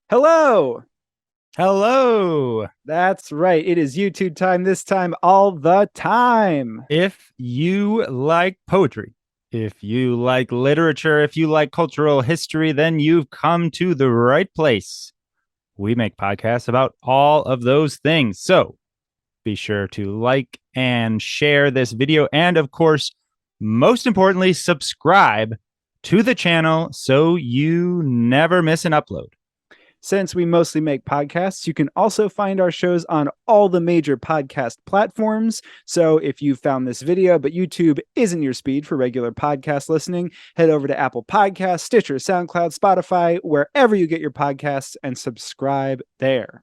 Hello. Hello. That's right. It is YouTube time this time all the time. If you like poetry, if you like literature, if you like cultural history, then you've come to the right place. We make podcasts about all of those things. So be sure to like and share this video. And of course, most importantly, subscribe to the channel so you never miss an upload. Since we mostly make podcasts, you can also find our shows on all the major podcast platforms. So if you found this video, but YouTube isn't your speed for regular podcast listening, head over to Apple Podcasts, Stitcher, SoundCloud, Spotify, wherever you get your podcasts, and subscribe there.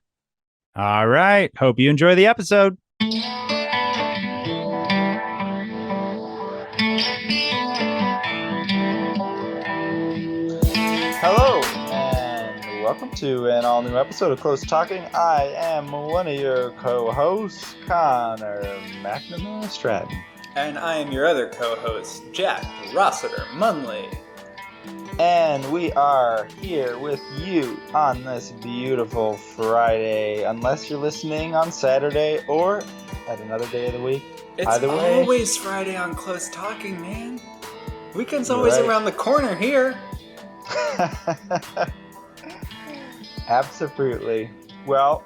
All right. Hope you enjoy the episode. Hello, and welcome to an all-new episode of Close Talking. I am one of your co-hosts, Connor McNamara Stratton. And I am your other co-host, Jack Rossiter Munley. And we are here with you on this beautiful Friday, unless you're listening on Saturday or at another day of the week. It's Either way, always Friday on Close Talking, man. Weekend's You're always right. around the corner here. Absolutely. Well,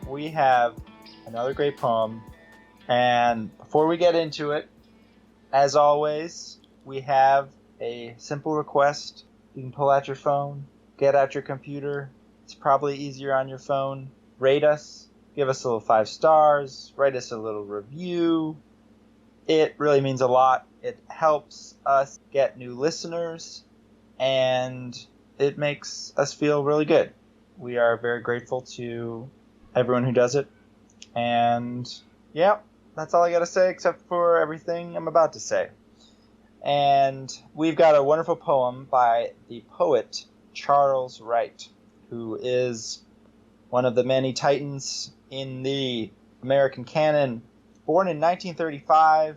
we have another great poem, and before we get into it, as always, we have a simple request. You can pull out your phone, get out your computer. It's probably easier on your phone. Rate us, give us a little 5 stars, write us a little review. It really means a lot. It helps us get new listeners, and it makes us feel really good. We are very grateful to everyone who does it. And yeah, that's all I got to say except for everything I'm about to say. And we've got a wonderful poem by the poet Charles Wright, who is one of the many titans in the American canon. Born in 1935,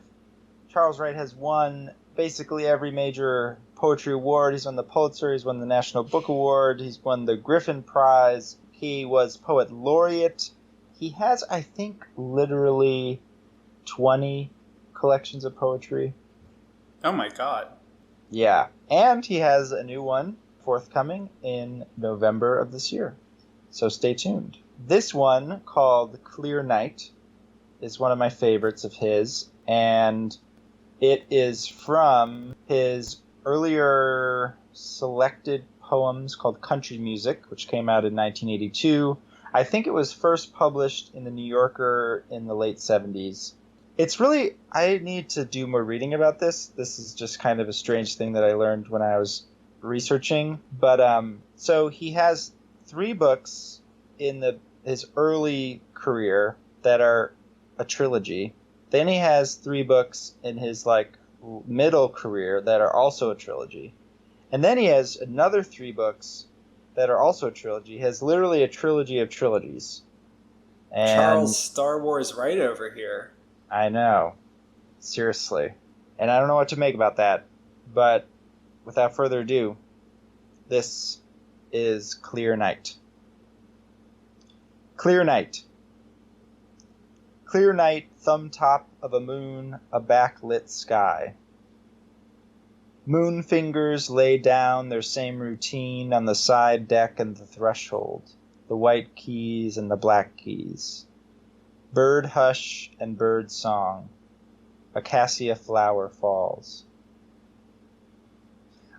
Charles Wright has won basically every major poetry award. He's won the Pulitzer, he's won the National Book Award, he's won the Griffin Prize, he was poet laureate. He has, I think, literally 20 collections of poetry. Oh my god. Yeah, and he has a new one forthcoming in November of this year. So stay tuned. This one, called Clear Night, is one of my favorites of his, and it is from his earlier selected poems called Country Music, which came out in 1982. I think it was first published in the New Yorker in the late 70s. It's really, I need to do more reading about this. This is just kind of a strange thing that I learned when I was researching. But so he has 3 books in his early career that are a trilogy. Then he has 3 books in his middle career that are also a trilogy. And then he has another 3 books that are also a trilogy. He has literally a trilogy of trilogies. And Charles Star Wars Wright over here. I know. Seriously. And I don't know what to make about that. But without further ado, this is Clear Night. Clear night. Clear night, thumb top of a moon, a backlit sky. Moon fingers lay down their same routine on the side deck and the threshold, the white keys and the black keys. Bird hush and bird song. A cassia flower falls.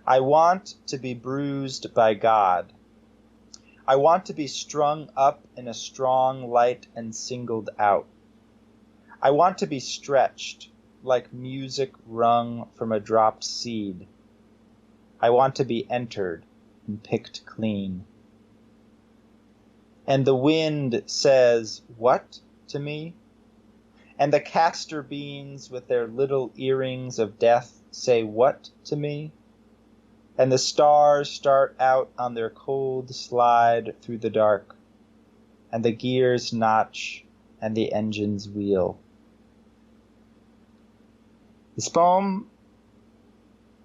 I want to be bruised by God. I want to be strung up in a strong light and singled out. I want to be stretched like music wrung from a dropped seed. I want to be entered and picked clean. And the wind says, "What?" to me? And the castor beans with their little earrings of death say, "What?" to me? And the stars start out on their cold slide through the dark, and the gears notch and the engines wheel. This poem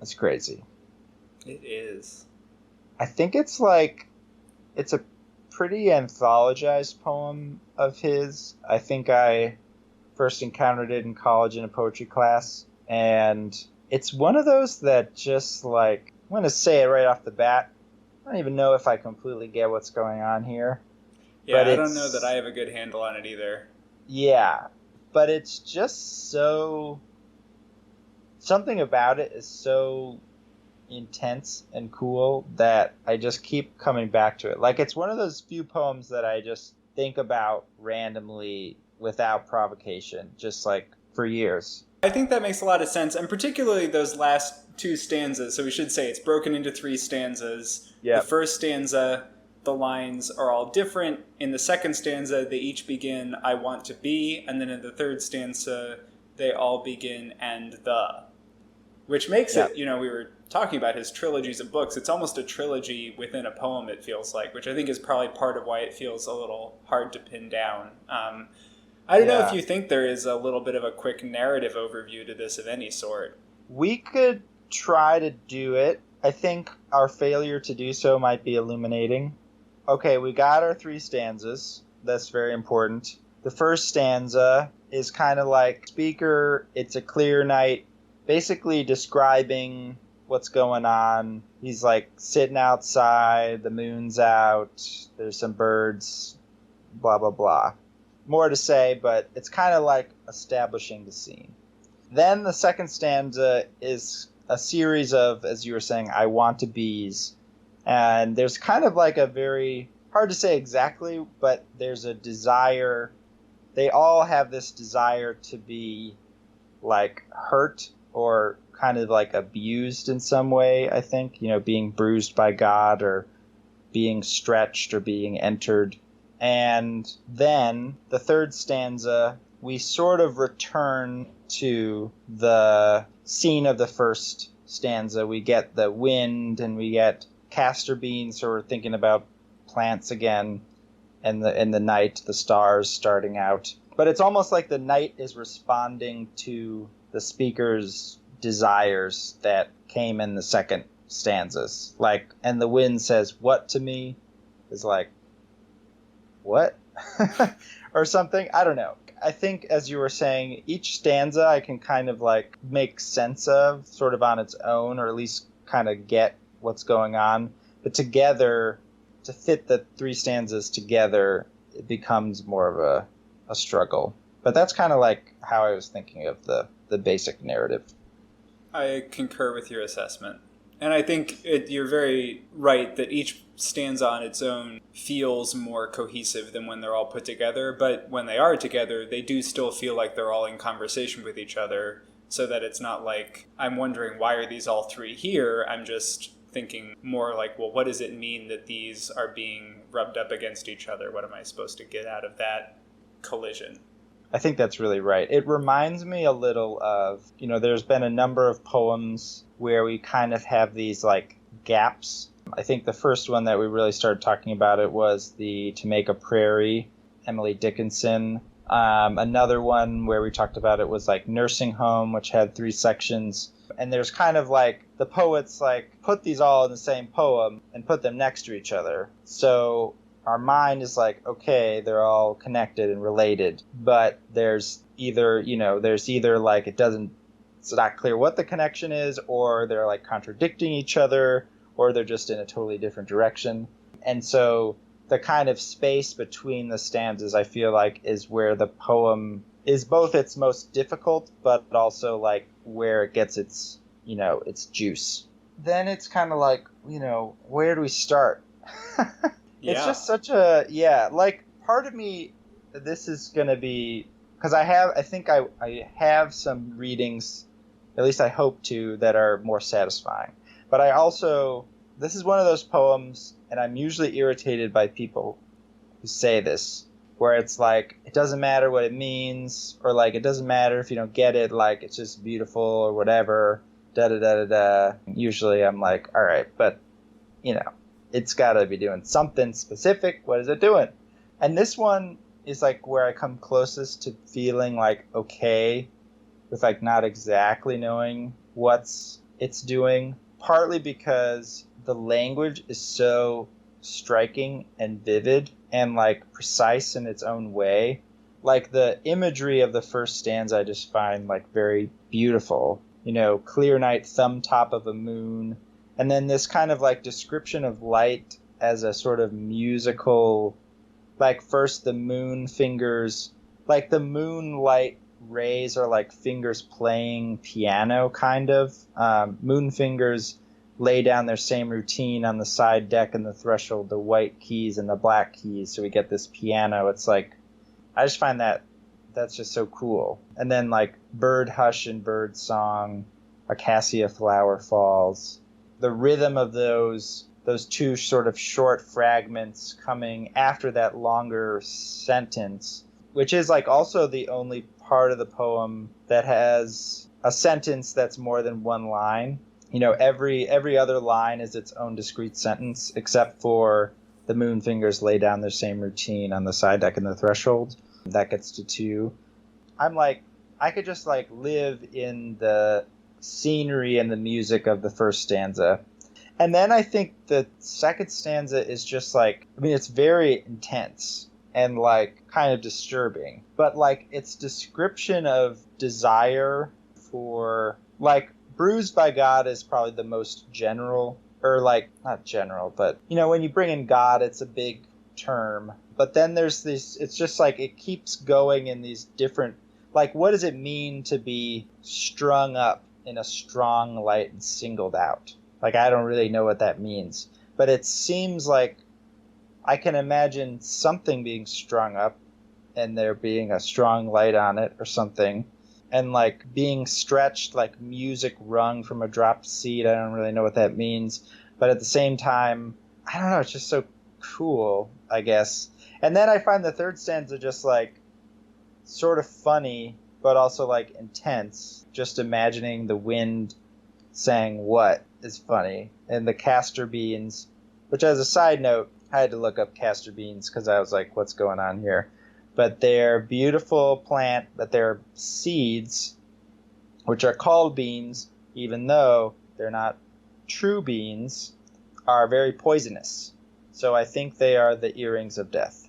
is crazy. It is. I think it's a pretty anthologized poem of his. I think I first encountered it in college in a poetry class, and it's one of those that just like, I'm going to say it right off the bat, I don't even know if I completely get what's going on here. Yeah, But I don't know that I have a good handle on it either. Yeah, but it's just so... Something about it is so intense and cool that I just keep coming back to it. Like, it's one of those few poems that I just think about randomly without provocation, just like for years. I think that makes a lot of sense, and particularly those last two stanzas. So we should say it's broken into 3 stanzas. Yep. The first stanza, the lines are all different. In the second stanza, they each begin, I want to be. And then in the third stanza, they all begin, and the. Which makes it, we were talking about his trilogies of books. It's almost a trilogy within a poem, it feels like, which I think is probably part of why it feels a little hard to pin down. I don't know if you think there is a little bit of a quick narrative overview to this of any sort. We could try to do it. I think our failure to do so might be illuminating. Okay, we got our 3 stanzas. That's very important. The first stanza is kind of like, speaker, it's a clear night, basically describing what's going on. He's like sitting outside, the moon's out, there's some birds, blah, blah, blah. More to say, but it's kind of like establishing the scene. Then the second stanza is a series of, as you were saying, I want to be's. And there's kind of like a very, hard to say exactly, but there's a desire. They all have this desire to be like hurt or kind of like abused in some way, I think. Being bruised by God or being stretched or being entered. And then the third stanza, we sort of return to the scene of the first stanza. We get the wind and we get castor beans, so we're thinking about plants again, and in the night, the stars starting out. But it's almost like the night is responding to the speaker's desires that came in the second stanzas. Like, and the wind says, what to me? Is like, what? Or something. I don't know. I think, as you were saying, each stanza I can kind of like make sense of sort of on its own, or at least kind of get what's going on. But together, to fit the 3 stanzas together, it becomes more of a struggle. But that's kind of like how I was thinking of the basic narrative. I concur with your assessment. And I think you're very right that each stanza on its own feels more cohesive than when they're all put together. But when they are together, they do still feel like they're all in conversation with each other, so that it's not like, I'm wondering, why are these all 3 here? I'm just thinking more like, well, what does it mean that these are being rubbed up against each other? What am I supposed to get out of that collision? I think that's really right. It reminds me a little of, there's been a number of poems where we kind of have these like gaps. I think the first one that we really started talking about it was the To Make a Prairie, Emily Dickinson. Another one where we talked about it was like Nursing Home, which had 3 sections. And there's kind of like, the poets like put these all in the same poem and put them next to each other. So our mind is like, okay, they're all connected and related, but there's either like it's not clear what the connection is, or they're like contradicting each other, or they're just in a totally different direction. And so the kind of space between the stanzas, I feel like, is where the poem is both its most difficult, but also like where it gets its juice. Then it's kind of like, where do we start? It's just such a, like, part of me, this is going to be, because I have some readings, at least I hope to, that are more satisfying. But this is one of those poems, and I'm usually irritated by people who say this, where it's like, it doesn't matter what it means, or like, it doesn't matter if you don't get it, like, it's just beautiful, or whatever, da-da-da-da-da. Usually I'm like, all right, but, it's got to be doing something specific. What is it doing? And this one is like where I come closest to feeling like okay with like not exactly knowing what it's doing, partly because the language is so striking and vivid and like precise in its own way. Like the imagery of the first stanza I just find like very beautiful. You know, clear night, thumb top of a moon, and then this kind of like description of light as a sort of musical, like first the moon fingers, like the moonlight rays are like fingers playing piano kind of. Moon fingers lay down their same routine on the side deck and the threshold, the white keys and the black keys, so we get this piano. It's like, I just find that's just so cool. And then like bird hush and bird song, a cassia flower falls, the rhythm of those two sort of short fragments coming after that longer sentence, which is like also the only part of the poem that has a sentence that's more than one line. You know, every other line is its own discrete sentence, except for the moon fingers lay down their same routine on the side deck and the threshold. That gets to 2. I'm like, I could just like live in the scenery and the music of the first stanza. And then I think the second stanza is just like, I mean, it's very intense and like kind of disturbing, but like its description of desire for like, bruised by God is probably the most general, or like, not general, but, you know, when you bring in God, it's a big term. But then there's this, it's just like, it keeps going in these different, like, what does it mean to be strung up in a strong light and singled out? Like, I don't really know what that means. But it seems like I can imagine something being strung up and there being a strong light on it or something. And like being stretched like music wrung from a dropped seed. I don't really know what that means. But at the same time, I don't know, it's just so cool, I guess. And then I find the third stanza just like sort of funny, but also like intense. Just imagining the wind saying what is funny. And the castor beans, which as a side note, I had to look up castor beans because I was like, what's going on here? But they're beautiful plant, but they're seeds, which are called beans, even though they're not true beans, are very poisonous. So I think they are the earrings of death.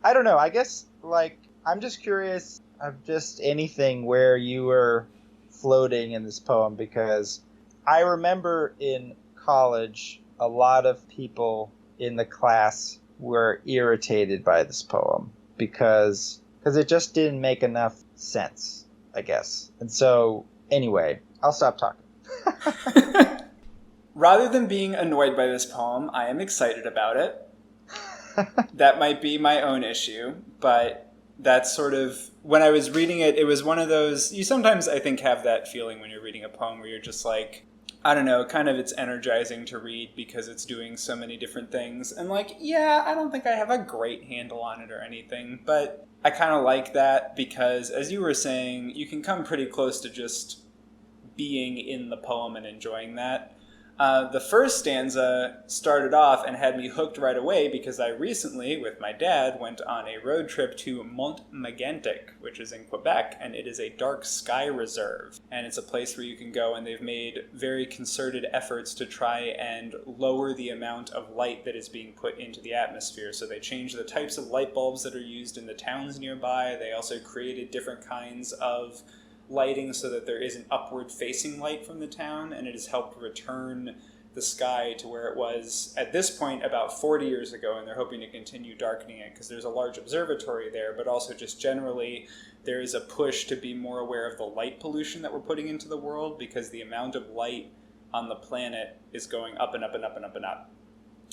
I don't know. I guess, like, I'm just curious of just anything where you were floating in this poem, because I remember in college, a lot of people in the class were irritated by this poem. Because it just didn't make enough sense, I guess. And so, anyway, I'll stop talking. Rather than being annoyed by this poem, I am excited about it. That might be my own issue, but that's sort of, when I was reading it, it was one of those, you sometimes, I think, have that feeling when you're reading a poem where you're just like, I don't know, kind of it's energizing to read because it's doing so many different things. And like, yeah, I don't think I have a great handle on it or anything, but I kind of like that because, as you were saying, you can come pretty close to just being in the poem and enjoying that. The first stanza started off and had me hooked right away because I recently, with my dad, went on a road trip to Mont Megantic, which is in Quebec, and it is a dark sky reserve. And it's a place where you can go, and they've made very concerted efforts to try and lower the amount of light that is being put into the atmosphere. So they changed the types of light bulbs that are used in the towns nearby. They also created different kinds of lighting so that there is an upward facing light from the town, and it has helped return the sky to where it was at this point about 40 years ago, and they're hoping to continue darkening it because there's a large observatory there, but also just generally there is a push to be more aware of the light pollution that we're putting into the world because the amount of light on the planet is going up and up and up and up and up.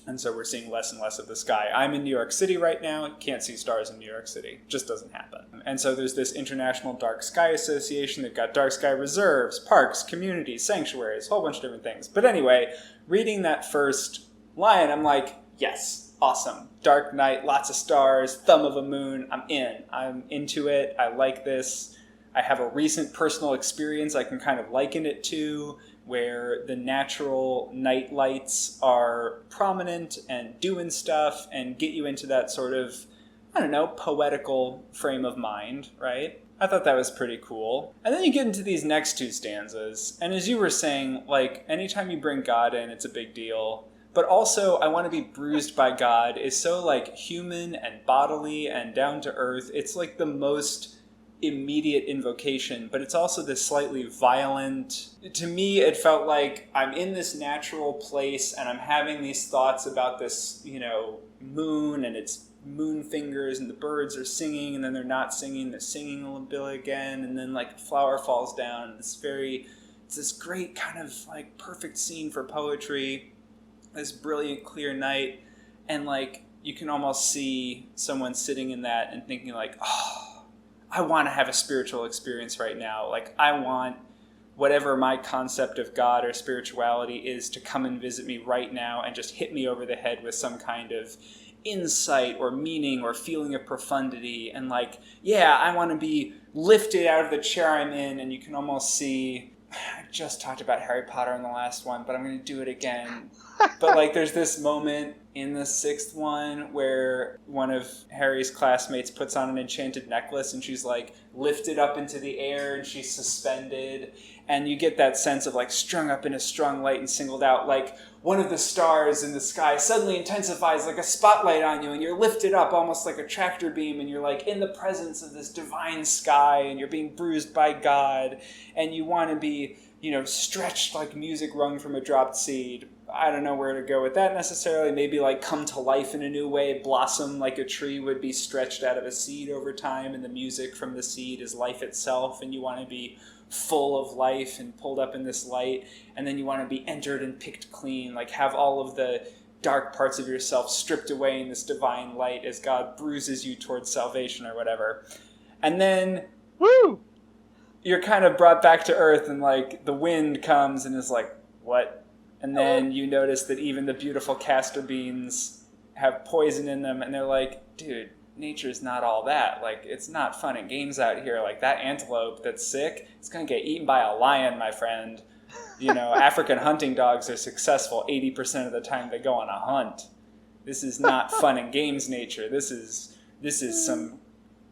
And so we're seeing less and less of the sky. I'm in New York City right now. Can't see stars in New York City. Just doesn't happen. And so there's this International Dark Sky Association. They've got dark sky reserves, parks, communities, sanctuaries, a whole bunch of different things. But anyway, reading that first line, I'm like, yes, awesome. Dark night, lots of stars, thumb of a moon. I'm in. I'm into it. I like this. I have a recent personal experience I can kind of liken it to, where the natural night lights are prominent and doing stuff and get you into that sort of, I don't know, poetical frame of mind, right? I thought that was pretty cool. And then you get into these next two stanzas, and as you were saying, like, anytime you bring God in, it's a big deal. but also I want to be bruised by God is so like human and bodily and down to earth. It's like the most immediate invocation, but it's also this slightly violent. To me, it felt like I'm in this natural place and I'm having these thoughts about this, moon and its moon fingers, and the birds are singing and then they're not singing, they're singing a little bit again, and then like a flower falls down. It's this great kind of like perfect scene for poetry, this brilliant clear night, and like you can almost see someone sitting in that and thinking like, oh, I want to have a spiritual experience right now. Like I want whatever my concept of God or spirituality is to come and visit me right now and just hit me over the head with some kind of insight or meaning or feeling of profundity. And like, yeah, I want to be lifted out of the chair I'm in. And you can almost see, I just talked about Harry Potter in the last one, but I'm going to do it again. But like there's this moment in the 6th one where one of Harry's classmates puts on an enchanted necklace and she's like lifted up into the air and she's suspended, and you get that sense of like strung up in a strong light and singled out. Like one of the stars in the sky suddenly intensifies like a spotlight on you, and you're lifted up almost like a tractor beam, and you're like in the presence of this divine sky, and you're being bruised by God, and you want to be, stretched like music wrung from a dropped seed. I don't know where to go with that necessarily. Maybe like come to life in a new way, blossom like a tree would be stretched out of a seed over time, and the music from the seed is life itself, and you want to be full of life and pulled up in this light, and then you want to be entered and picked clean, like have all of the dark parts of yourself stripped away in this divine light as God bruises you towards salvation or whatever. And then Woo! You're kind of brought back to earth, and like the wind comes and is like, what? And then you notice that even the beautiful castor beans have poison in them, and they're like, dude, nature's not all that. Like, it's not fun and games out here. Like, that antelope that's sick, it's going to get eaten by a lion, my friend. African hunting dogs are successful 80% of the time they go on a hunt. This is not fun and games nature. This is some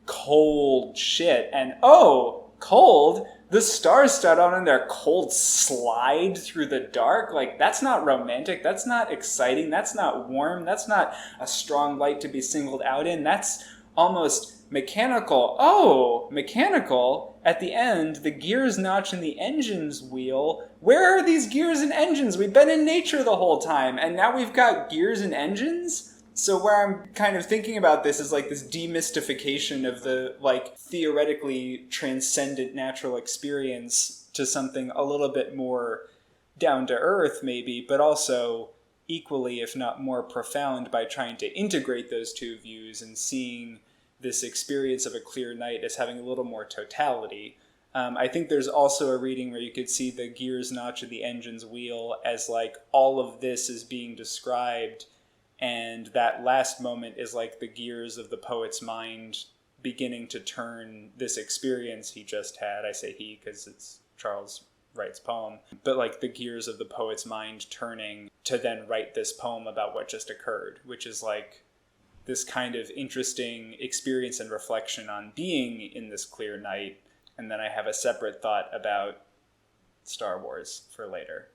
cold shit. And, cold? The stars start out on their cold slide through the dark. Like, that's not romantic. That's not exciting. That's not warm. That's not a strong light to be singled out in. That's almost mechanical. Oh, mechanical. At the end, the gears notch in the engine's wheel. Where are these gears and engines? We've been in nature the whole time, and now we've got gears and engines? So where I'm kind of thinking about this is like this demystification of the like theoretically transcendent natural experience to something a little bit more down to earth maybe, but also equally, if not more profound, by trying to integrate those two views and seeing this experience of a clear night as having a little more totality. I think there's also a reading where you could see the gears notch of the engine's wheel as like all of this is being described. And that last moment is like the gears of the poet's mind beginning to turn this experience he just had. I say he because it's Charles Wright's poem. But like the gears of the poet's mind turning to then write this poem about what just occurred, which is like this kind of interesting experience and reflection on being in this clear night. And then I have a separate thought about Star Wars for later.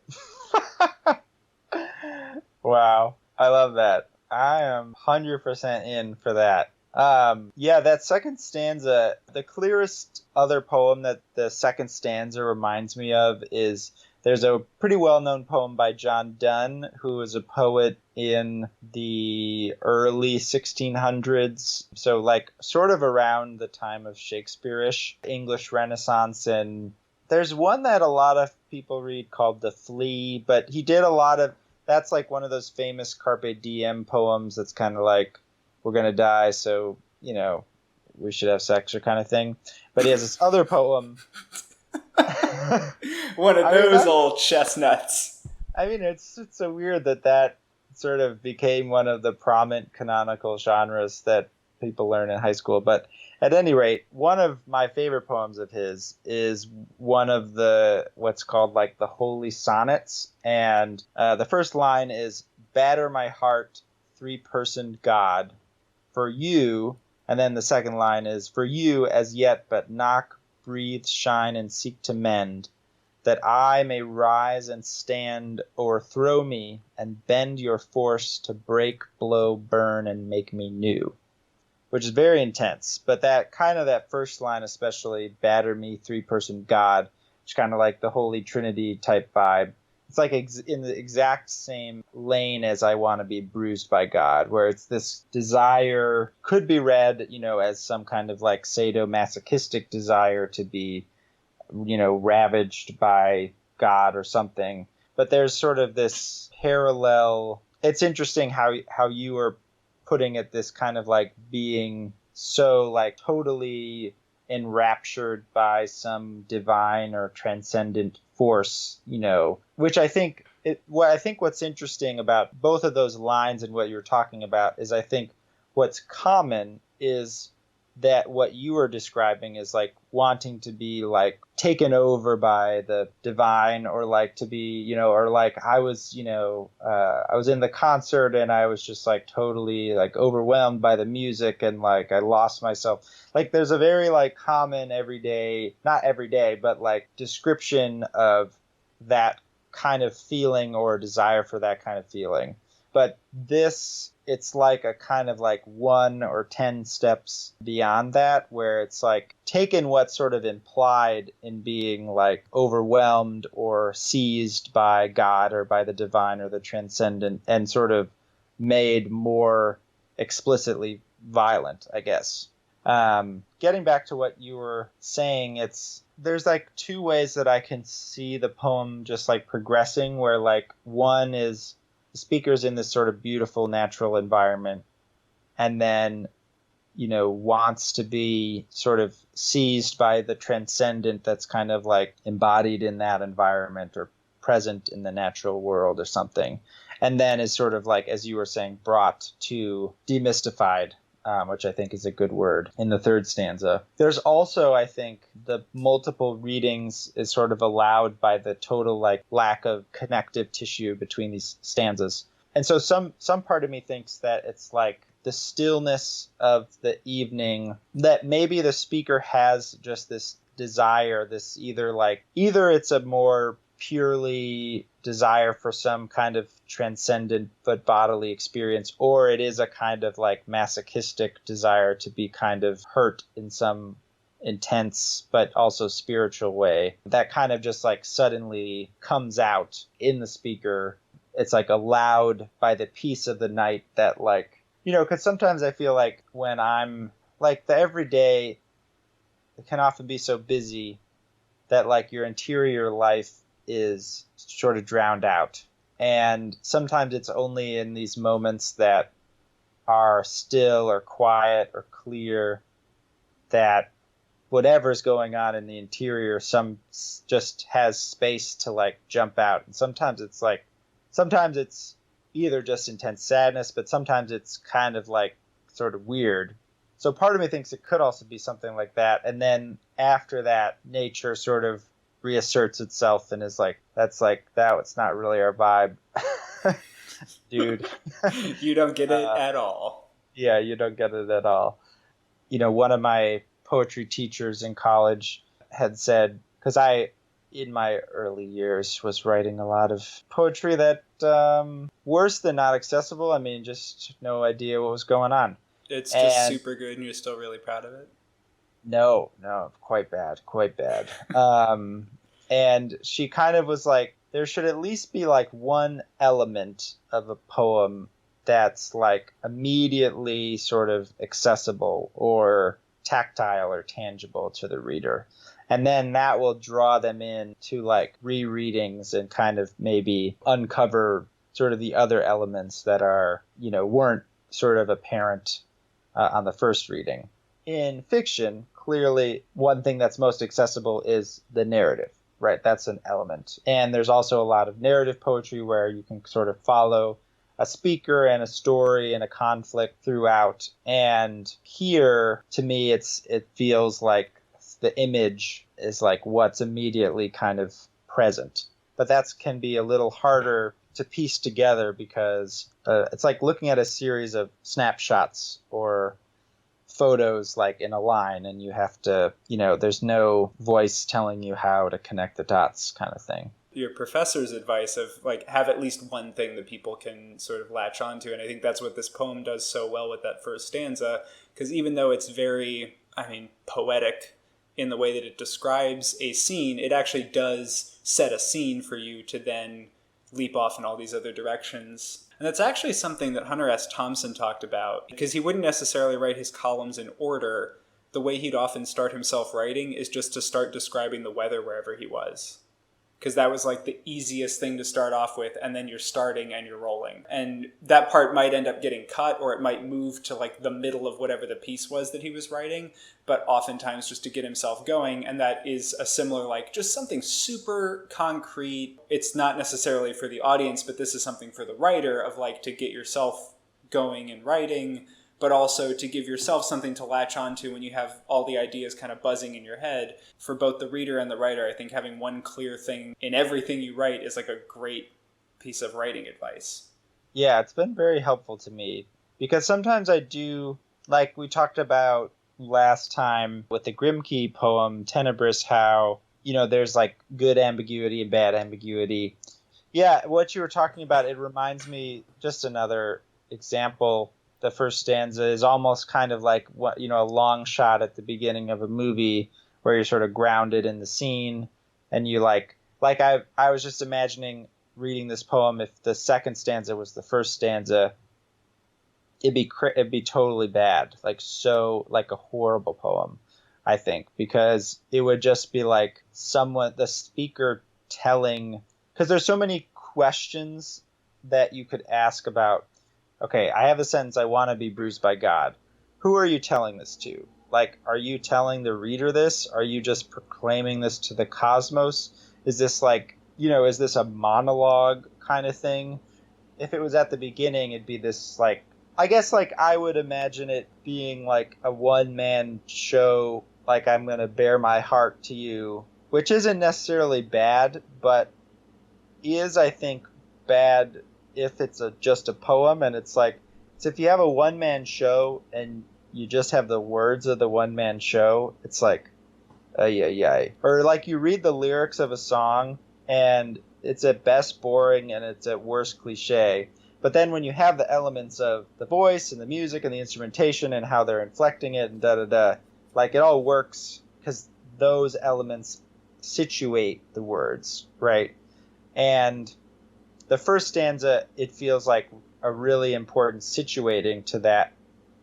Wow. I love that. I am 100% in for that. That second stanza, the clearest other poem that the second stanza reminds me of is there's a pretty well-known poem by John Donne, who was a poet in the early 1600s. So like sort of around the time of Shakespeare-ish English Renaissance. And there's one that a lot of people read called The Flea, but he did a lot of, that's like one of those famous Carpe Diem poems that's kind of like, we're going to die, so, we should have sex or kind of thing. But he has this other poem. One of those old chestnuts. I mean, it's so weird that sort of became one of the prominent canonical genres that people learn in high school. But at any rate, one of my favorite poems of his is one of the what's called like the Holy Sonnets. And the first line is, "Batter my heart, three-personed God, for you." And then the second line is, "For you as yet but knock, breathe, shine, and seek to mend. that I may rise and stand, o'erthrow me, and bend your force to break, blow, burn, and make me new. Which is very intense. But that first line especially, batter me, three-person God, which kind of like the Holy Trinity type vibe. It's like in the exact same lane as I want to be bruised by God, where it's this desire, could be read, as some kind of like sadomasochistic desire to be, ravaged by God or something. But there's sort of this parallel. It's interesting how you are putting it, this kind of like being so like totally enraptured by some divine or transcendent force, which I think what's interesting about both of those lines and what you're talking about is I think what's common is that what you are describing is like wanting to be like taken over by the divine, or like to be, or like I was in the concert and I was just like totally like overwhelmed by the music and like I lost myself. Like there's a very like common everyday, not every day, but like description of that kind of feeling or desire for that kind of feeling. But this, it's like a kind of like 1 or 10 steps beyond that, where it's like taken what's sort of implied in being like overwhelmed or seized by God or by the divine or the transcendent, and sort of made more explicitly violent, I guess. Getting back to what you were saying, there's like 2 ways that I can see the poem just like progressing, where like one is the speaker's in this sort of beautiful natural environment, and then, wants to be sort of seized by the transcendent that's kind of like embodied in that environment or present in the natural world or something. And then is sort of like, as you were saying, brought to demystified, which I think is a good word, in the 3rd stanza. There's also, I think, the multiple readings is sort of allowed by the total like lack of connective tissue between these stanzas. And so some part of me thinks that it's like the stillness of the evening, that maybe the speaker has just this desire, this either it's a more purely desire for some kind of transcendent but bodily experience, or it is a kind of like masochistic desire to be kind of hurt in some intense but also spiritual way that kind of just like suddenly comes out in the speaker. It's like allowed by the peace of the night that like, because sometimes I feel like when I'm like the everyday, it can often be so busy that like your interior life is sort of drowned out. And sometimes it's only in these moments that are still or quiet or clear that whatever's going on in the interior just has space to like jump out. And sometimes it's either just intense sadness, but sometimes it's kind of like sort of weird. So part of me thinks it could also be something like that. And then after that, nature sort of reasserts itself and is like, it's not really our vibe. Dude. You don't get it at all. Yeah, you don't get it at all. One of my poetry teachers in college had said, because I, in my early years, was writing a lot of poetry that worse than not accessible. I mean, just no idea what was going on. It's just super good and you're still really proud of it? No, quite bad. And she kind of was like, there should at least be like one element of a poem that's like immediately sort of accessible or tactile or tangible to the reader. And then that will draw them in to like rereadings and kind of maybe uncover sort of the other elements that are, weren't sort of apparent on the first reading. In fiction, clearly one thing that's most accessible is the narrative, right? That's an element. And there's also a lot of narrative poetry where you can sort of follow a speaker and a story and a conflict throughout. And here, to me, it feels like the image is like what's immediately kind of present. But that can be a little harder to piece together because it's like looking at a series of snapshots or photos like in a line, and you have to, there's no voice telling you how to connect the dots kind of thing. Your professor's advice of like have at least one thing that people can sort of latch onto, and I think that's what this poem does so well with that first stanza, because even though it's very, poetic in the way that it describes a scene, it actually does set a scene for you to then leap off in all these other directions. And that's actually something that Hunter S. Thompson talked about, because he wouldn't necessarily write his columns in order. The way he'd often start himself writing is just to start describing the weather wherever he was, because that was like the easiest thing to start off with, and then you're starting and you're rolling. And that part might end up getting cut, or it might move to like the middle of whatever the piece was that he was writing, but oftentimes just to get himself going. And that is a similar, like just something super concrete. It's not necessarily for the audience, but this is something for the writer of like to get yourself going and writing, but also to give yourself something to latch onto when you have all the ideas kind of buzzing in your head. For both the reader and the writer, I think having one clear thing in everything you write is like a great piece of writing advice. Yeah, it's been very helpful to me, because sometimes I do, like we talked about last time with the Grimke poem, Tenebris, how, there's like good ambiguity and bad ambiguity. Yeah, what you were talking about, it reminds me, just another example. The first stanza is almost kind of like what, a long shot at the beginning of a movie where you're sort of grounded in the scene, and you like I was just imagining reading this poem. If the second stanza was the first stanza, it'd be totally bad, like a horrible poem, I think, because it would just be like the speaker telling, because there's so many questions that you could ask about. Okay, I have a sentence, I want to be bruised by God. Who are you telling this to? Like, are you telling the reader this? Are you just proclaiming this to the cosmos? Is this like, is this a monologue kind of thing? If it was at the beginning, it'd be this like, I guess like I would imagine it being like a one-man show, like I'm going to bare my heart to you, which isn't necessarily bad, but is, I think, bad if it's just a poem. And it's like, so if you have a one-man show and you just have the words of the one-man show, it's like, ay. Or like you read the lyrics of a song and it's at best boring and it's at worst cliche. But then when you have the elements of the voice and the music and the instrumentation and how they're inflecting it and da-da-da, like it all works because those elements situate the words, right? And the first stanza, it feels like a really important situating to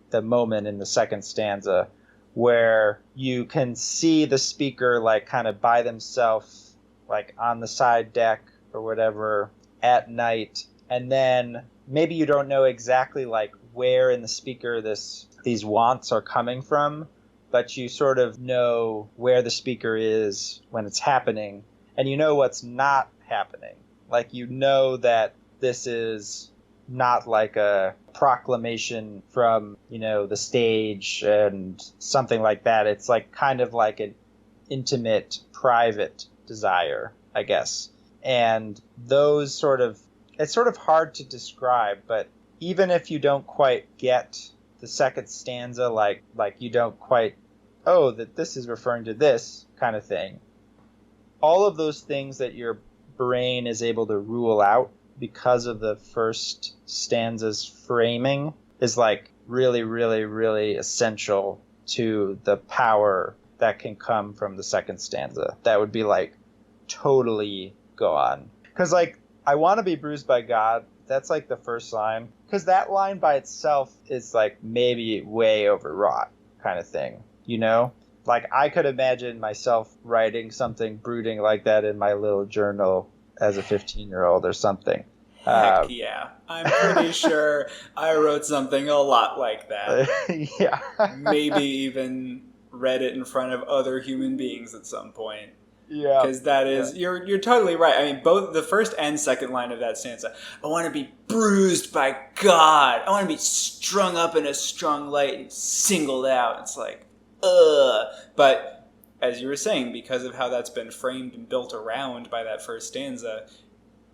the moment in the second stanza, where you can see the speaker like kind of by themselves, like on the side deck or whatever at night. And then maybe you don't know exactly like where in the speaker these wants are coming from, but you sort of know where the speaker is when it's happening, and you know what's not happening. Like, you know that this is not like a proclamation from, the stage and something like that. It's like kind of like an intimate, private desire, I guess. And those it's sort of hard to describe, but even if you don't quite get the second stanza, like you don't quite, that this is referring to this kind of thing, all of those things that your brain is able to rule out because of the first stanza's framing is like really, really, really essential to the power that can come from the second stanza. That would be like totally gone. Because like, I want to be bruised by God, that's like the first line. Because that line by itself is like maybe way overwrought kind of thing, Like, I could imagine myself writing something brooding like that in my little journal as a 15-year-old or something. Heck yeah. I'm pretty sure I wrote something a lot like that. Yeah. Maybe even read it in front of other human beings at some point. Yeah. Because that is, you're totally right. I mean, both the first and second line of that stanza, I want to be bruised by God. I want to be strung up in a strung light and singled out. It's like, But as you were saying, because of how that's been framed and built around by that first stanza,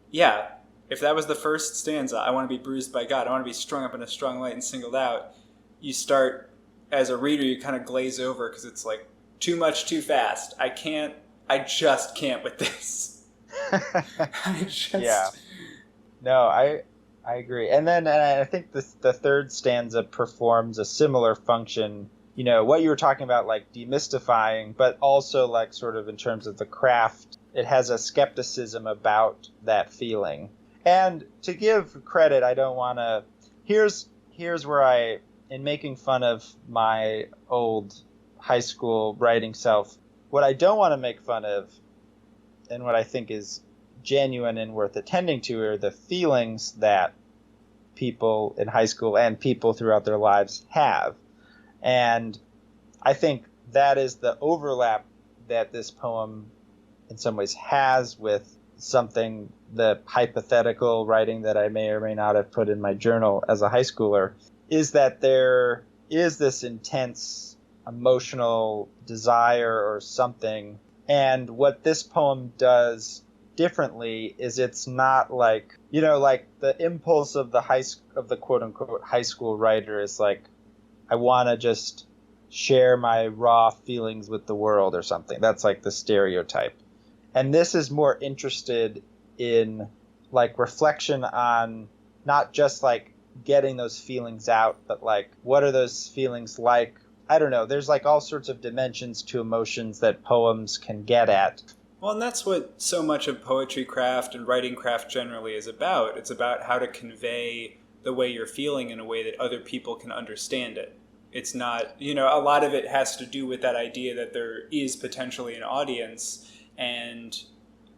yeah, if that was the first stanza, I want to be bruised by God, I want to be strung up in a strung light and singled out, you start as a reader, you kind of glaze over because it's like too much too fast. I just can't with this. Yeah. No, I agree. And I think the third stanza performs a similar function. You know, what you were talking about, like demystifying, but also like sort of in terms of the craft, it has a skepticism about that feeling. And to give credit, I don't want to. Here's where in making fun of my old high school writing self, what I don't want to make fun of, and what I think is genuine and worth attending to, are the feelings that people in high school and people throughout their lives have. And I think that is the overlap that this poem in some ways has with something, the hypothetical writing that I may or may not have put in my journal as a high schooler, is that there is this intense emotional desire or something. And what this poem does differently is it's not like, you know, like the impulse of the quote unquote high school writer is like, I want to just share my raw feelings with the world or something. That's like the stereotype. And this is more interested in like reflection on not just like getting those feelings out, but like what are those feelings like? I don't know. There's like all sorts of dimensions to emotions that poems can get at. Well, and that's what so much of poetry craft and writing craft generally is about. It's about how to convey the way you're feeling in a way that other people can understand it. It's not, you know, a lot of it has to do with that idea that there is potentially an audience, and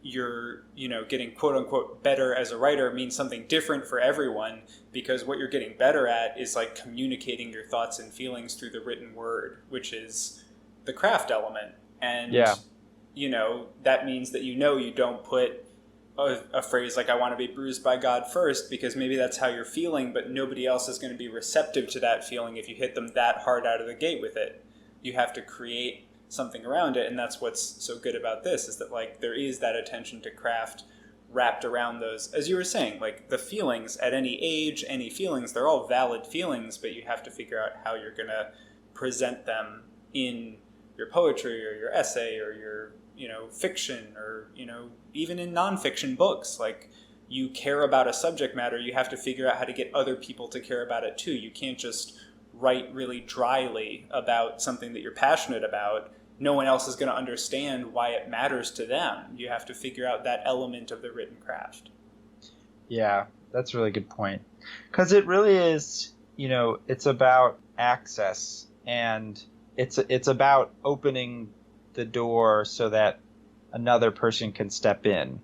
you're, you know, getting quote unquote better as a writer means something different for everyone, because what you're getting better at is like communicating your thoughts and feelings through the written word, which is the craft element. And, you know, that means that, you know, you don't put a phrase like, I want to be bruised by God first, because maybe that's how you're feeling, but nobody else is going to be receptive to that feeling if you hit them that hard out of the gate with it. You have to create something around it, and that's what's so good about this, is that like there is that attention to craft wrapped around those, as you were saying, like the feelings at any age, any feelings, they're all valid feelings, but you have to figure out how you're going to present them in your poetry or your essay or your, you know, fiction, or, you know, even in nonfiction books. Like, you care about a subject matter, you have to figure out how to get other people to care about it too. You can't just write really dryly about something that you're passionate about. No one else is going to understand why it matters to them. You have to figure out that element of the written craft. Yeah, that's a really good point. Because it really is, you know, it's about access, and it's about opening the door so that another person can step in.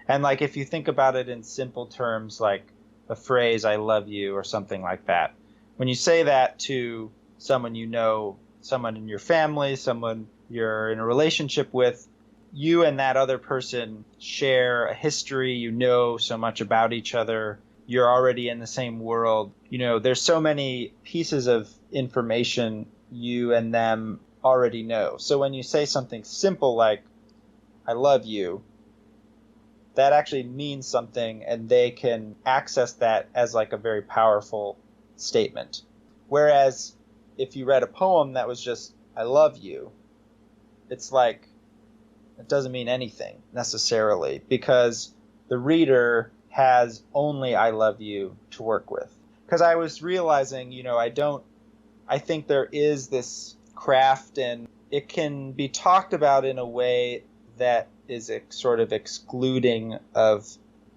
And like, if you think about it in simple terms, like a phrase, I love you, or something like that, when you say that to someone, you know, someone in your family, someone you're in a relationship with, you and that other person share a history, you know so much about each other, you're already in the same world. You know, there's so many pieces of information you and them already know. So when you say something simple like, I love you, that actually means something, and they can access that as like a very powerful statement. Whereas if you read a poem that was just, I love you, it's like, it doesn't mean anything necessarily, because the reader has only I love you to work with. Because I was realizing, you know, I think there is this craft, and it can be talked about in a way that is sort of excluding of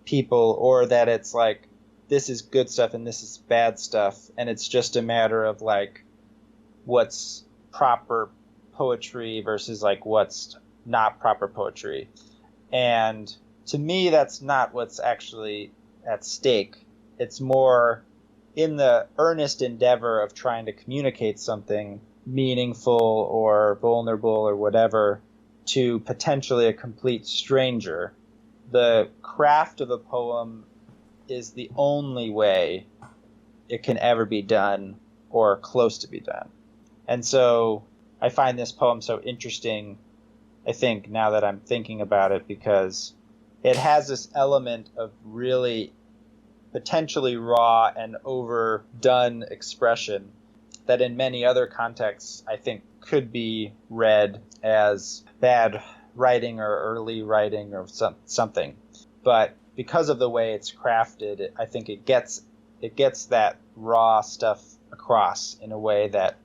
people, or that it's like, this is good stuff and this is bad stuff, and it's just a matter of like what's proper poetry versus like what's not proper poetry. And to me, that's not what's actually at stake. It's more in the earnest endeavor of trying to communicate something meaningful or vulnerable or whatever to potentially a complete stranger. The craft of a poem is the only way it can ever be done, or close to be done. And so I find this poem so interesting, I think, now that I'm thinking about it, because it has this element of really potentially raw and overdone expression that in many other contexts I think could be read as bad writing or early writing or something. But because of the way it's crafted, I think it gets that raw stuff across in a way that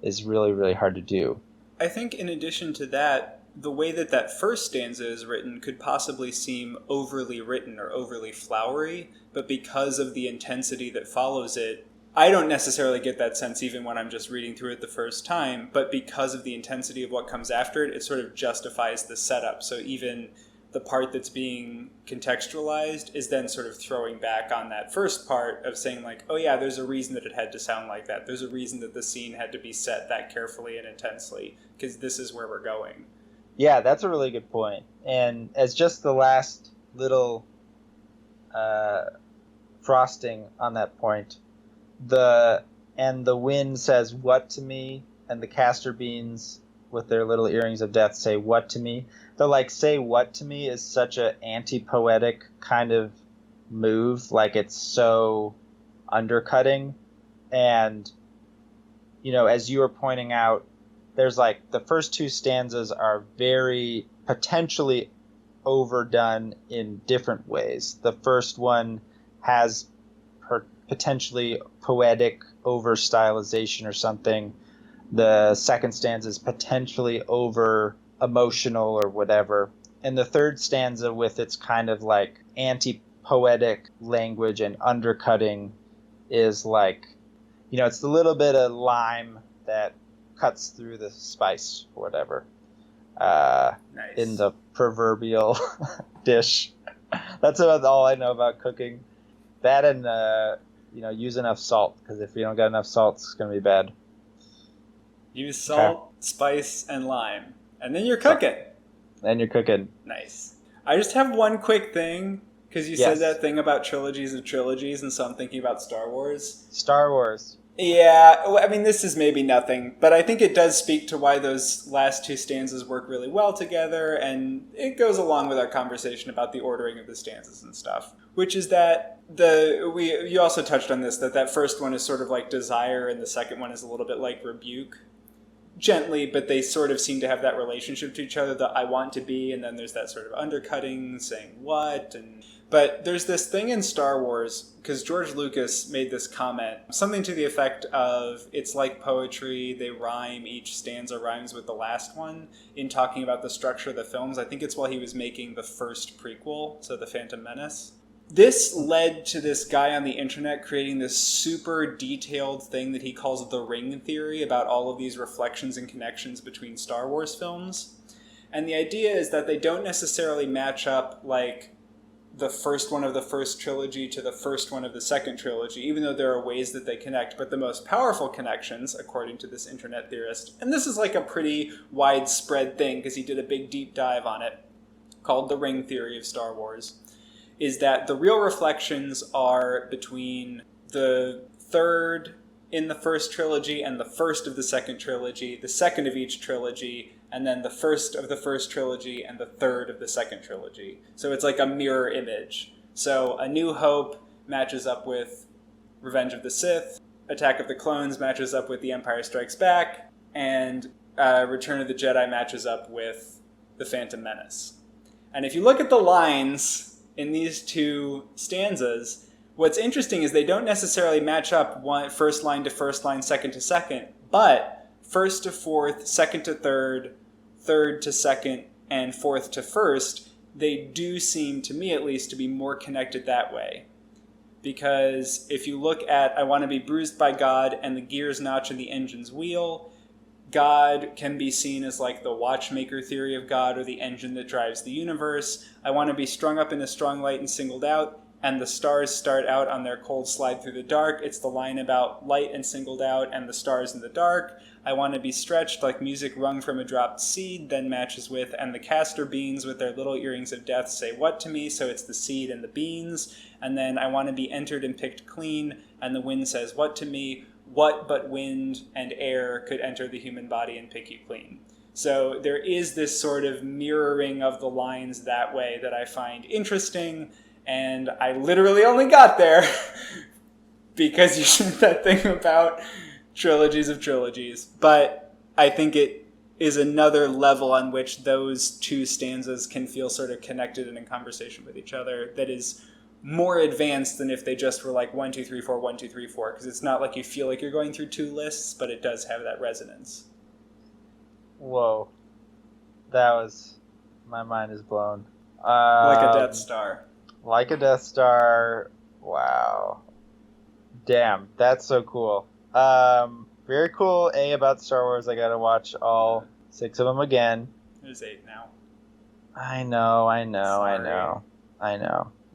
is really, really hard to do. I think in addition to that, the way that first stanza is written could possibly seem overly written or overly flowery, but because of the intensity that follows it, I don't necessarily get that sense even when I'm just reading through it the first time, but because of the intensity of what comes after it, it sort of justifies the setup. So even the part that's being contextualized is then sort of throwing back on that first part of saying like, oh yeah, there's a reason that it had to sound like that. There's a reason that the scene had to be set that carefully and intensely, because this is where we're going. Yeah, that's a really good point. And as just the last little frosting on that point, the wind says what to me, and the castor beans with their little earrings of death say what to me. The like say what to me is such a anti-poetic kind of move, like it's so undercutting. And as you were pointing out, there's like the first two stanzas are very potentially overdone in different ways. The first one has potentially poetic over stylization or something. The second stanza is potentially over emotional or whatever. And the third stanza, with its kind of like anti-poetic language and undercutting, is like, it's the little bit of lime that cuts through the spice or whatever. Nice. In the proverbial dish. That's about all I know about cooking. That and use enough salt, because if you don't got enough salt, it's gonna be bad. Use salt, spice, and lime, and then you're cooking. Then you're cooking. Nice. I just have one quick thing, because you Yes. said that thing about trilogies of trilogies, and so I'm thinking about Star Wars. Star Wars. Yeah, I mean, this is maybe nothing, but I think it does speak to why those last two stanzas work really well together, and it goes along with our conversation about the ordering of the stanzas and stuff, which is that you also touched on this, that first one is sort of like desire, and the second one is a little bit like rebuke. Gently, but they sort of seem to have that relationship to each other, that I want to be, and then there's that sort of undercutting, saying what, but there's this thing in Star Wars, because George Lucas made this comment, something to the effect of, it's like poetry, they rhyme, each stanza rhymes with the last one, in talking about the structure of the films. I think it's while he was making the first prequel, so The Phantom Menace. This led to this guy on the internet creating this super detailed thing that he calls the ring theory about all of these reflections and connections between Star Wars films. And the idea is that they don't necessarily match up like the first one of the first trilogy to the first one of the second trilogy, even though there are ways that they connect. But the most powerful connections, according to this internet theorist, and this is like a pretty widespread thing because he did a big deep dive on it, called the ring theory of Star Wars, is that the real reflections are between the third in the first trilogy and the first of the second trilogy, the second of each trilogy, and then the first of the first trilogy and the third of the second trilogy. So it's like a mirror image. So A New Hope matches up with Revenge of the Sith, Attack of the Clones matches up with The Empire Strikes Back, and Return of the Jedi matches up with The Phantom Menace. And if you look at the lines in these two stanzas, what's interesting is they don't necessarily match up first line to first line, second to second, but first to fourth, second to third, third to second, and fourth to first, they do seem, to me at least, to be more connected that way. Because if you look at I Want to Be Bruised by God and the gears notch in the engine's wheel, God can be seen as like the watchmaker theory of God, or the engine that drives the universe. I want to be strung up in a strong light and singled out, and the stars start out on their cold slide through the dark. It's the line about light and singled out and the stars in the dark. I want to be stretched like music wrung from a dropped seed, then matches with, and the castor beans with their little earrings of death say what to me, so it's the seed and the beans. And then I want to be entered and picked clean, and the wind says what to me. What but wind and air could enter the human body and pick you clean? So there is this sort of mirroring of the lines that way that I find interesting, and I literally only got there because you said that thing about trilogies of trilogies. But I think it is another level on which those two stanzas can feel sort of connected and in conversation with each other that is more advanced than if they just were like 1, 2, 3, 4, 1, 2, 3, 4, because it's not like you feel like you're going through two lists, but it does have that resonance. Whoa. That was... My mind is blown. Like a Death Star. Like a Death Star. Wow. Damn, that's so cool. Very cool. About Star Wars. I gotta watch all 6 of them again. There's 8 now. I know. Sorry.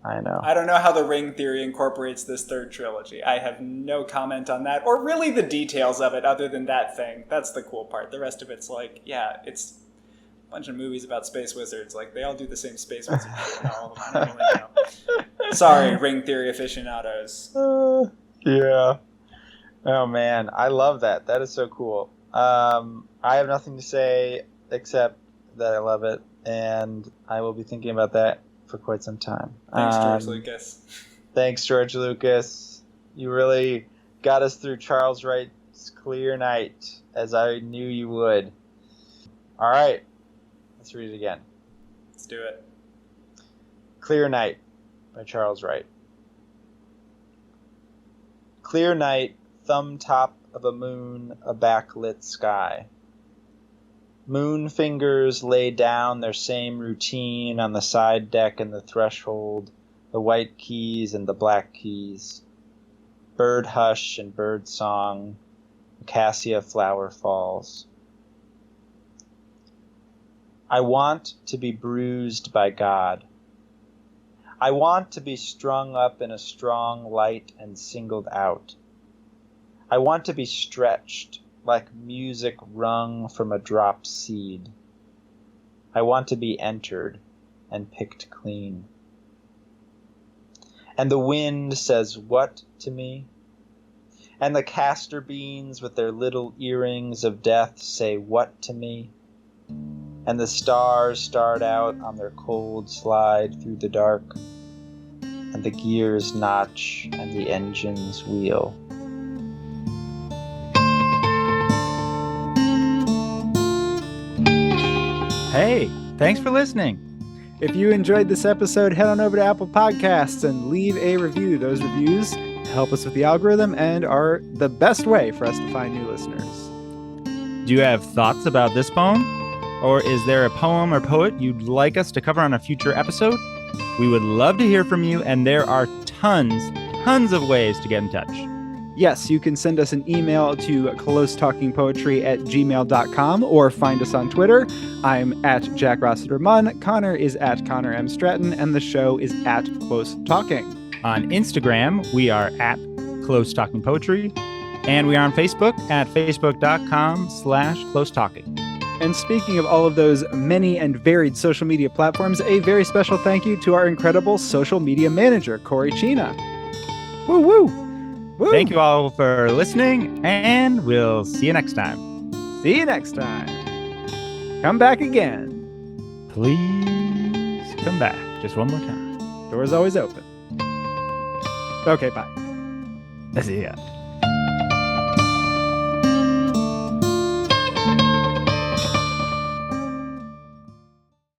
I don't know how the ring theory incorporates this third trilogy. I have no comment on that, or really the details of it other than that thing. That's the cool part. The rest of it's like, yeah, it's a bunch of movies about space wizards. Like, they all do the same space wizard shit in all of them. I don't really know. Sorry, ring theory aficionados. Yeah. Oh, man. I love that. That is so cool. I have nothing to say except that I love it, and I will be thinking about that for quite some time. Thanks, George Lucas. Thanks, George Lucas. You really got us through Charles Wright's Clear Night, as I knew you would. All right. Let's read it again. Let's do it. Clear Night by Charles Wright. Clear night, thumb top of a moon, a backlit sky. Moon fingers lay down their same routine on the side deck and the threshold, the white keys and the black keys. Bird hush and bird song, cassia flower falls. I want to be bruised by God. I want to be strung up in a strong light and singled out. I want to be stretched like music wrung from a dropped seed. I want to be entered and picked clean. And the wind says what to me? And the castor beans with their little earrings of death say what to me? And the stars start out on their cold slide through the dark, and the gears notch and the engines wheel. Hey, thanks for listening. If you enjoyed this episode, head on over to Apple Podcasts and leave a review. Those reviews help us with the algorithm and are the best way for us to find new listeners. Do you have thoughts about this poem? Or is there a poem or poet you'd like us to cover on a future episode? We would love to hear from you, and there are tons of ways to get in touch. Yes, you can send us an email to closetalkingpoetry@gmail.com or find us on Twitter. I'm at Jack Rossiter Munn, Connor is at Connor M. Stratton, and the show is at Close Talking. On Instagram, we are at Close Talking Poetry, and we are on Facebook at facebook.com/closetalking. And speaking of all of those many and varied social media platforms, a very special thank you to our incredible social media manager, Corey Chena. Woo woo! Woo. Thank you all for listening, and we'll see you next time. See you next time. Come back again. Please come back just one more time. Door's always open. Okay, bye. See ya.